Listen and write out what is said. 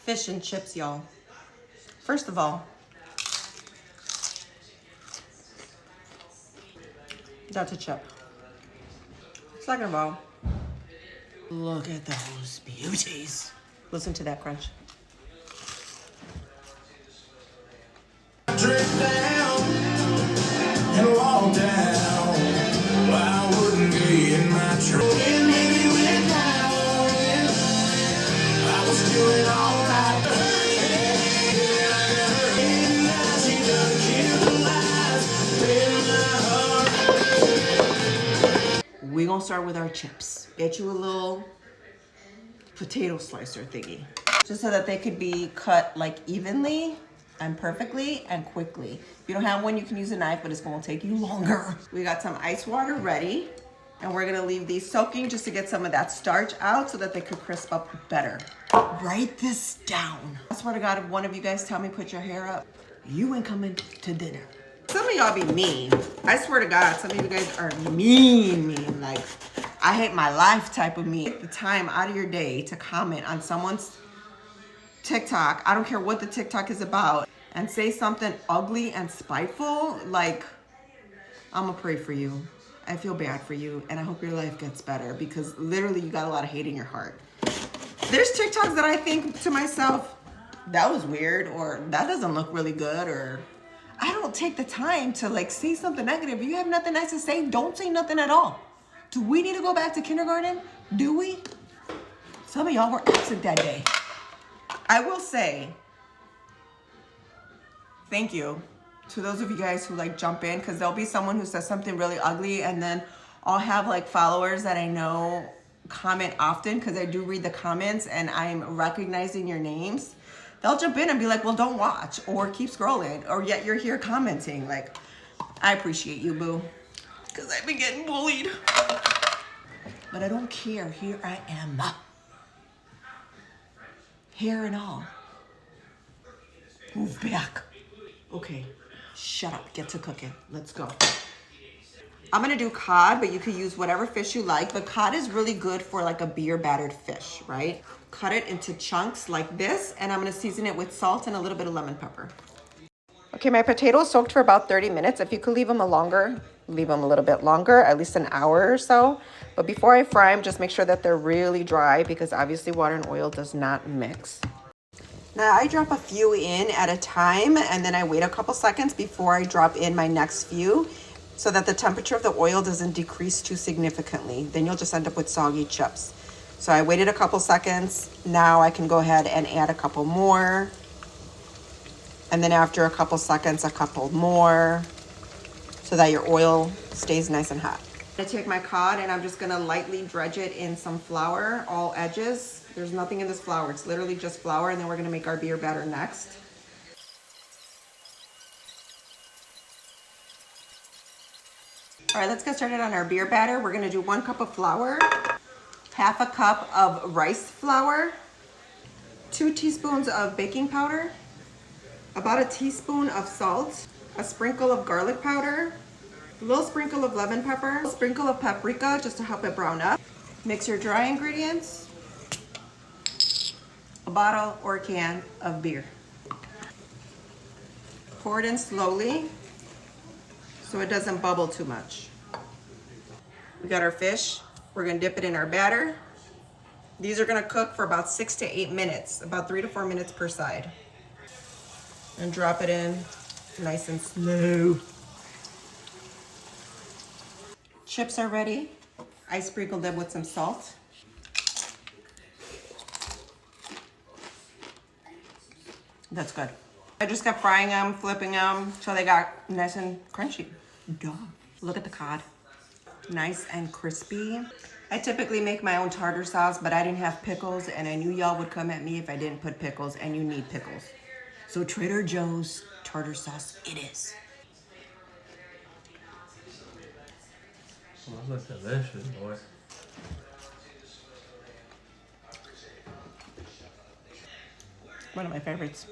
Fish and chips, y'all. First of all, that's a chip. Second of all, look at those beauties. Listen to that crunch. Drink down and walk down. I wouldn't be in my truck. Maybe went down. I was doing all right. We gonna start with our chips. Get you a little potato slicer thingy, just so that they could be cut like evenly and perfectly and quickly. If you don't have one, you can use a knife, but it's gonna take you longer. We got some ice water ready, and we're gonna leave these soaking just to get some of that starch out so that they could crisp up better. Write this down. I swear to God, if one of you guys tell me put your hair up, you ain't coming to dinner. Some of y'all be mean. I swear to God, some of you guys are mean. Like, I hate my life type of mean. Take the time out of your day to comment on someone's TikTok. I don't care what the TikTok is about. And say something ugly and spiteful. Like, I'm gonna pray for you. I feel bad for you. And I hope your life gets better. Because literally, you got a lot of hate in your heart. There's TikToks that I think to myself, that was weird. Or that doesn't look really good. Or I don't take the time to like say something negative. If you have nothing nice to say, don't say nothing at all. Do we need to go back to kindergarten? Do we? Some of y'all were absent that day. I will say thank you to those of you guys who like jump in, because there'll be someone who says something really ugly, and then I'll have like followers that I know comment often because I do read the comments and I'm recognizing your names. They'll jump in and be like, well, don't watch or keep scrolling, or yet you're here commenting. Like, I appreciate you, boo, because I've been getting bullied. But I don't care. Here I am. Hair and all. Move back. Okay, shut up. Get to cooking. Let's go. I'm gonna do cod, but you could use whatever fish you like. But cod is really good for like a beer battered fish, right? Cut it into chunks like this, and I'm gonna season it with salt and a little bit of lemon pepper. Okay, my potatoes soaked for about 30 minutes. If you could leave them a little bit longer, at least an hour or so. But before I fry them, just make sure that they're really dry, because obviously water and oil does not mix. Now I drop a few in at a time, and then I wait a couple seconds before I drop in my next few, so that the temperature of the oil doesn't decrease too significantly. Then you'll just end up with soggy chips. So I waited a couple seconds. Now I can go ahead and add a couple more. And then after a couple seconds, a couple more, so that your oil stays nice and hot. I take my cod and I'm just gonna lightly dredge it in some flour, all edges. There's nothing in this flour, it's literally just flour, and then we're gonna make our beer batter next. All right, let's get started on our beer batter. We're gonna do 1 cup of flour, half a cup of rice flour, 2 teaspoons of baking powder, about a teaspoon of salt, a sprinkle of garlic powder, a little sprinkle of lemon pepper, a sprinkle of paprika just to help it brown up. Mix your dry ingredients, a bottle or a can of beer. Pour it in slowly so it doesn't bubble too much. We got our fish. We're gonna dip it in our batter. These are gonna cook for about 6 to 8 minutes, about 3 to 4 minutes per side. And drop it in nice and slow. Chips are ready. I sprinkled them with some salt. That's good. I just kept frying them, flipping them, till they got nice and crunchy. Duh. Look at the cod. Nice and crispy. I typically make my own tartar sauce, but I didn't have pickles, and I knew y'all would come at me if I didn't put pickles, and you need pickles. So Trader Joe's tartar sauce it is. Well, that looks delicious, boy. One of my favorites.